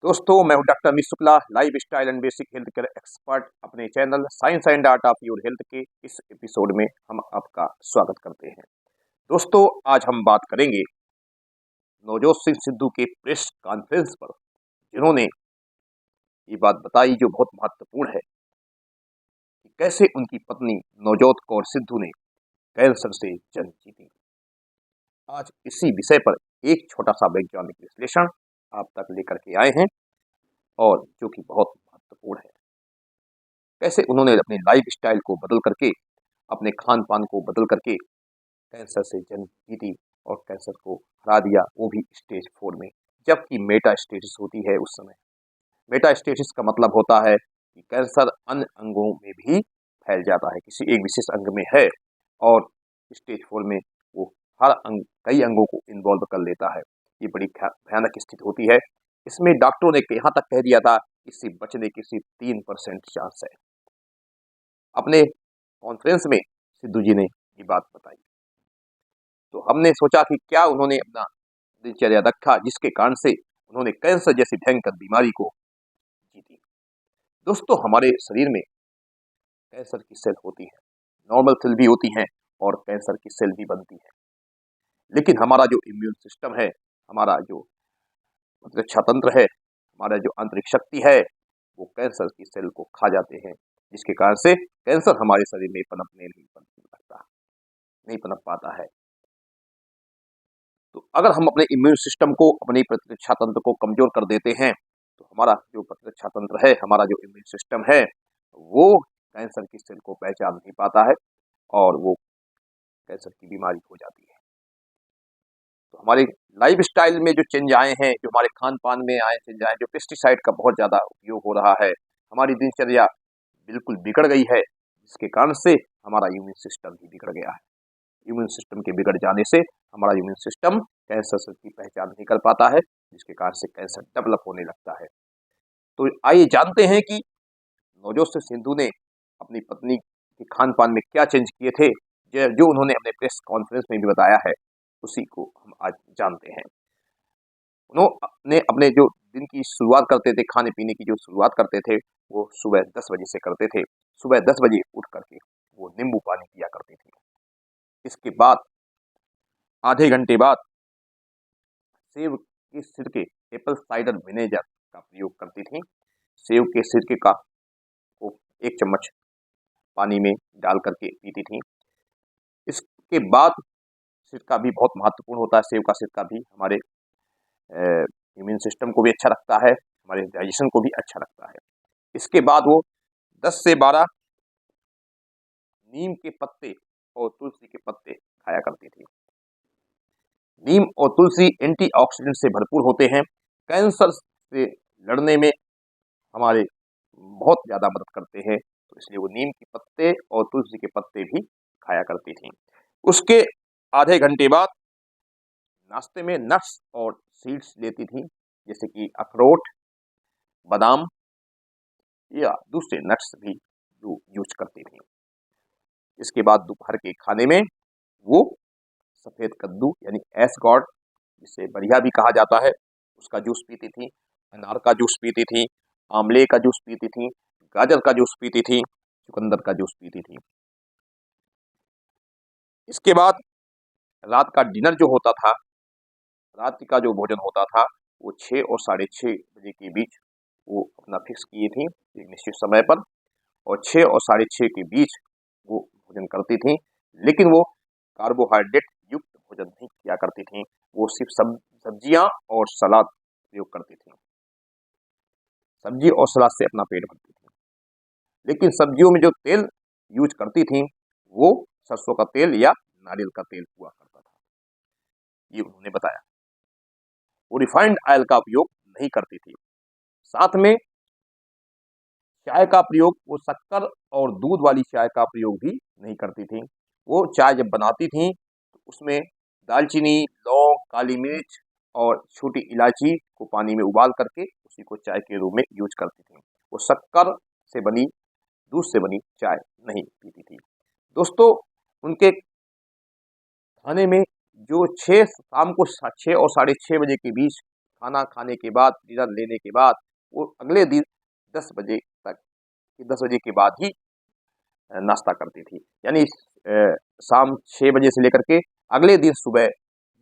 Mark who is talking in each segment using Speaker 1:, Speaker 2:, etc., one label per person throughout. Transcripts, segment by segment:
Speaker 1: दोस्तों, मैं हूं doctor Amit Shukla, life style and basic health care expert. अपने channel science and art of your health के इस एपिसोड में हम आपका स्वागत करते हैं। दोस्तों, आज हम बात करेंगे नवजोत सिंह सिद्धू के प्रेस कॉन्फ्रेंस पर, जिन्होंने ये बात बताई जो बहुत महत्वपूर्ण है कि कैसे उनकी पत्नी नवजोत कौर सिद्धू ने कैंसर से जंग जीती। आज इसी विषय पर एक छोटा सा वैज्ञानिक विश्लेषण आप तक लेकर के आए हैं और जो कि बहुत महत्वपूर्ण है। कैसे उन्होंने अपने लाइफ स्टाइल को बदल करके, अपने खान पान को बदल करके कैंसर से जंग जीती और कैंसर को हरा दिया, वो भी स्टेज 4 में, जबकि मेटा स्टेटस होती है उस समय। मेटा स्टेटस का मतलब होता है कि कैंसर अन्य अंगों में भी फैल जाता है, किसी एक विशेष अंग में है और स्टेज 4 में वो हर अंग, कई अंगों को इन्वॉल्व कर लेता है। ये बड़ी भयानक स्थिति होती है। इसमें डॉक्टरों ने यहाँ तक कह दिया था इससे बचने की सिर्फ 3% चांस है। अपने कॉन्फ्रेंस में सिद्धू जी ने ये बात बताई, तो हमने सोचा कि क्या उन्होंने अपना दिनचर्या रखा जिसके कारण से उन्होंने कैंसर जैसी भयंकर बीमारी को जीती। दोस्तों, हमारे शरीर में कैंसर की सेल होती है, नॉर्मल सेल भी होती हैं और कैंसर की सेल भी बनती है, लेकिन हमारा जो इम्यून सिस्टम है, हमारा जो प्रतिरक्षा तंत्र है, हमारा जो आंतरिक शक्ति है, वो कैंसर की सेल को खा जाते हैं, जिसके कारण से कैंसर हमारे शरीर में नहीं पनप पाता है। तो अगर हम अपने इम्यून सिस्टम को, अपनी प्रतिरक्षा तंत्र को कमजोर कर देते हैं, तो हमारा जो प्रतिरक्षा तंत्र है, हमारा जो इम्यून सिस्टम है, वो कैंसर की सेल को पहचान नहीं पाता है और वो कैंसर की बीमारी हो जाती है। तो हमारे लाइफ स्टाइल में जो चेंज आए हैं, जो हमारे खान पान में आए चेंज आए, जो पेस्टिसाइड का बहुत ज़्यादा उपयोग हो रहा है, हमारी दिनचर्या बिल्कुल बिगड़ गई है, जिसके कारण से हमारा इम्यून सिस्टम भी बिगड़ गया है। इम्यून सिस्टम के बिगड़ जाने से हमारा इम्यून सिस्टम कैंसर की पहचान नहीं कर पाता है, जिसके कारण से कैंसर डेवलप होने लगता है। तो आइए जानते हैं कि नवजोत सिंह सिद्धू ने अपनी पत्नी के खान पान में क्या चेंज किए थे, जो उन्होंने अपने प्रेस कॉन्फ्रेंस में भी बताया है, उसी को हम आज जानते हैं। उन्होंने अपने जो दिन की शुरुआत करते थे, खाने पीने की जो शुरुआत करते थे, वो सुबह 10 बजे से करते थे। सुबह 10 बजे उठ करके वो नींबू पानी पिया करती थी। इसके बाद आधे घंटे बाद सेब के सिरके, एप्पल साइडर विनेगर का प्रयोग करती थी। सेब के सिरके का को 1 चम्मच पानी में डाल करके पीती थी। इसके बाद सिरका भी बहुत महत्वपूर्ण होता है। सेब का सिरका भी हमारे इम्यून सिस्टम को भी अच्छा रखता है, हमारे डाइजेशन को भी अच्छा रखता है। इसके बाद वो 10 से 12 नीम के पत्ते और तुलसी के पत्ते खाया करती थी। नीम और तुलसी एंटीऑक्सीडेंट से भरपूर होते हैं, कैंसर से लड़ने में हमारे बहुत ज़्यादा मदद करते हैं, तो इसलिए वो नीम के पत्ते और तुलसी के पत्ते भी खाया करती थी। उसके आधे घंटे बाद नाश्ते में नट्स और सीड्स लेती थी, जैसे कि अखरोट, बादाम या दूसरे नट्स भी जो यूज करती थी। इसके बाद दोपहर के खाने में वो सफ़ेद कद्दू यानी एस्कॉर्ड, जिसे बढ़िया भी कहा जाता है, उसका जूस पीती थी, अनार का जूस पीती थी, आंवले का जूस पीती थी, गाजर का जूस पीती थी, चुकंदर का जूस पीती थी। इसके बाद रात का डिनर जो होता था, रात का जो भोजन होता था, वो 6 और 6:30 बजे के बीच वो अपना फिक्स किए थी एक निश्चित समय पर, और 6 और 6:30 के बीच वो भोजन करती थी। लेकिन वो कार्बोहाइड्रेट युक्त भोजन नहीं किया करती थी, वो सिर्फ सब्जियां और सलाद प्रयोग करती थी। सब्जी और सलाद से अपना पेट भरती थी, लेकिन सब्जियों में जो तेल यूज करती थी वो सरसों का तेल या नारियल का तेल हुआ करता था, ये उन्होंने बताया। वो रिफाइंड ऑयल का उपयोग नहीं करती थी। साथ में चाय का प्रयोग, वो शक्कर और दूध वाली चाय का प्रयोग भी नहीं करती थी। वो चाय जब बनाती थी तो उसमें दालचीनी, लौंग, काली मिर्च और छोटी इलायची को पानी में उबाल करके उसी को चाय के रूप में यूज करती थी। वो शक्कर से बनी, दूध से बनी चाय नहीं पीती थी। दोस्तों, उनके खाने में जो 6 शाम को 6 और 6:30 बजे के बीच खाना खाने के बाद, डिनर लेने के बाद वो अगले दिन 10 बजे तक, 10 बजे के बाद ही नाश्ता करती थी। यानी शाम 6 बजे से लेकर के अगले दिन सुबह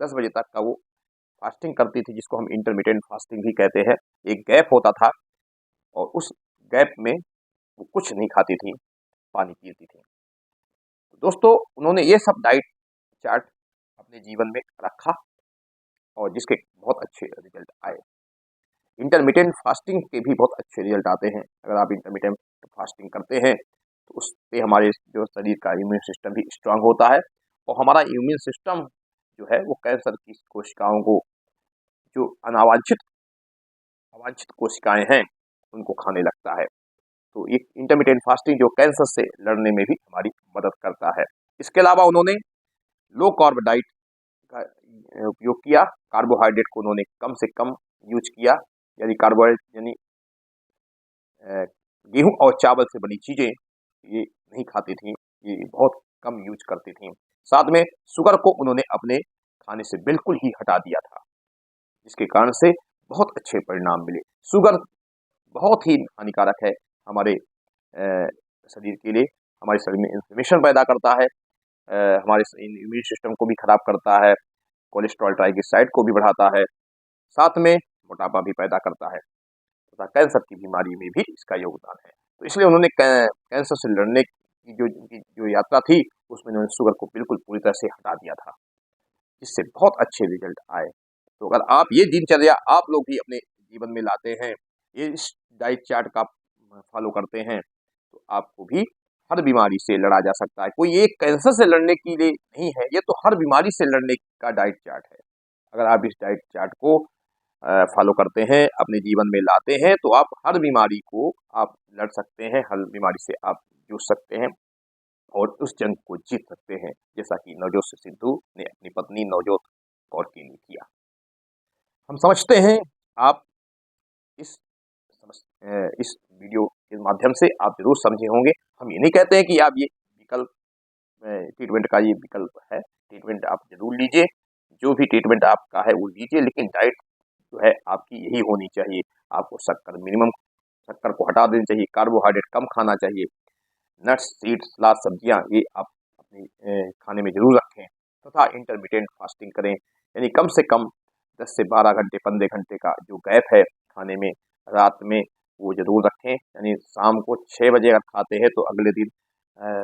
Speaker 1: 10 बजे तक का वो फास्टिंग करती थी, जिसको हम इंटरमिटेंट फास्टिंग भी कहते हैं। एक गैप होता था और उस गैप में वो कुछ नहीं खाती थी, पानी पीती थी। दोस्तों, उन्होंने ये सब डाइट चार्ट अपने जीवन में रखा और जिसके बहुत अच्छे रिजल्ट आए। इंटरमिटेंट फास्टिंग के भी बहुत अच्छे रिजल्ट आते हैं। अगर आप इंटरमिटेंट फास्टिंग करते हैं तो उससे हमारे जो शरीर का इम्यून सिस्टम भी स्ट्रांग होता है और हमारा इम्यून सिस्टम जो है वो कैंसर की कोशिकाओं को, जो अवांछित कोशिकाएं हैं, उनको खाने लगता है। तो ये इंटरमिटेंट फास्टिंग जो कैंसर से लड़ने में भी हमारी मदद करता है। इसके अलावा उन्होंने लो कार्ब डाइट का उपयोग किया। कार्बोहाइड्रेट को उन्होंने कम से कम यूज किया, यानी कार्बोहाइड्रेट यानी गेहूं और चावल से बनी चीजें ये नहीं खाती थी, ये बहुत कम यूज करती थी। साथ में शुगर को उन्होंने अपने खाने से बिल्कुल ही हटा दिया था, जिसके कारण से बहुत अच्छे परिणाम मिले। शुगर बहुत ही हानिकारक है हमारे शरीर के लिए। हमारे शरीर में इन्फ्लेमेशन पैदा करता है, हमारे इम्यून सिस्टम को भी खराब करता है, कोलेस्ट्रॉल ट्राइग्लिसराइड को भी बढ़ाता है, साथ में मोटापा भी पैदा करता है तथा कैंसर की बीमारी में भी इसका योगदान है। तो इसलिए उन्होंने कैंसर से लड़ने की जो यात्रा थी उसमें उन्होंने शुगर को बिल्कुल पूरी तरह से हटा दिया था, जिससे बहुत अच्छे रिजल्ट आए। तो अगर आप ये दिनचर्या आप लोग भी अपने जीवन में लाते हैं, ये इस डाइट चार्ट का फॉलो करते हैं, तो आपको भी हर बीमारी से लड़ा जा सकता है। कोई एक कैंसर से लड़ने के लिए नहीं है, ये तो हर बीमारी से लड़ने का डाइट चार्ट है। अगर आप इस डाइट चार्ट को फॉलो करते हैं, अपने जीवन में लाते हैं, तो आप हर बीमारी को आप लड़ सकते हैं, हर बीमारी से आप जूझ सकते हैं और उस जंग को जीत सकते हैं, जैसा कि नवजोत सिद्धू ने अपनी पत्नी नवजोत कौर के लिए किया। हम समझते हैं आप इस वीडियो के माध्यम से आप जरूर समझे होंगे। हम ये नहीं कहते हैं कि आप ये विकल्प ट्रीटमेंट का ये विकल्प है, ट्रीटमेंट आप जरूर लीजिए, जो भी ट्रीटमेंट आपका है वो लीजिए, लेकिन डाइट जो है आपकी यही होनी चाहिए। आपको शक्कर को हटा देनी चाहिए, कार्बोहाइड्रेट कम खाना चाहिए, नट्स, सीड्स, सलाद, सब्जियां ये आप अपने खाने में जरूर रखें तथा इंटरमिटेंट फास्टिंग करें, यानी कम से कम 10 से 12 घंटे, 15 घंटे का जो गैप है खाने में रात में वो जरूर रखें। यानी शाम को 6 बजे अगर खाते हैं तो अगले दिन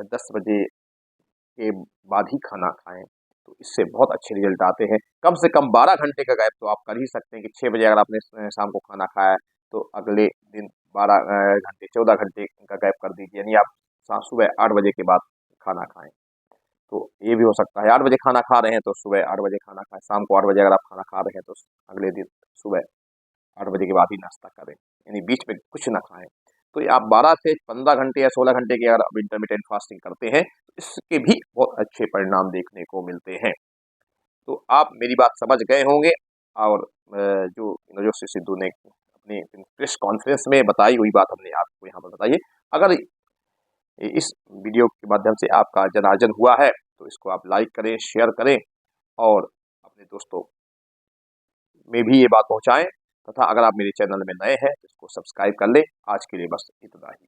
Speaker 1: 10 बजे के बाद ही खाना खाएं, तो इससे बहुत अच्छे रिजल्ट आते हैं। कम से कम 12 घंटे का गैप तो आप कर ही सकते हैं कि 6 बजे अगर आपने शाम को खाना खाया तो अगले दिन 12 घंटे, 14 घंटे का गैप कर दीजिए, यानी आप सुबह 8 बजे के बाद खाना खाएं। तो ये भी हो सकता है 8 बजे खाना खा रहे हैं तो सुबह 8 बजे खाना खाएं, शाम को 8 बजे अगर आप खाना खा रहे हैं तो अगले दिन सुबह 8 बजे के बाद ही नाश्ता करें, यानी बीच में कुछ ना खाएं। तो आप 12 से 15 घंटे या 16 घंटे की अगर आप इंटरमिटेंट फास्टिंग करते हैं तो इसके भी बहुत अच्छे परिणाम देखने को मिलते हैं। तो आप मेरी बात समझ गए होंगे और जो नवजोत सिद्धू ने अपने प्रेस कॉन्फ्रेंस में बताई हुई बात हमने आपको यहाँ पर बताई है। अगर इस वीडियो के माध्यम से आपका जनार्जन हुआ है तो इसको आप लाइक करें, शेयर करें और अपने दोस्तों में भी ये बात पहुंचाएं तथा अगर आप मेरे चैनल में नए हैं तो इसको सब्सक्राइब कर लें। आज के लिए बस इतना ही।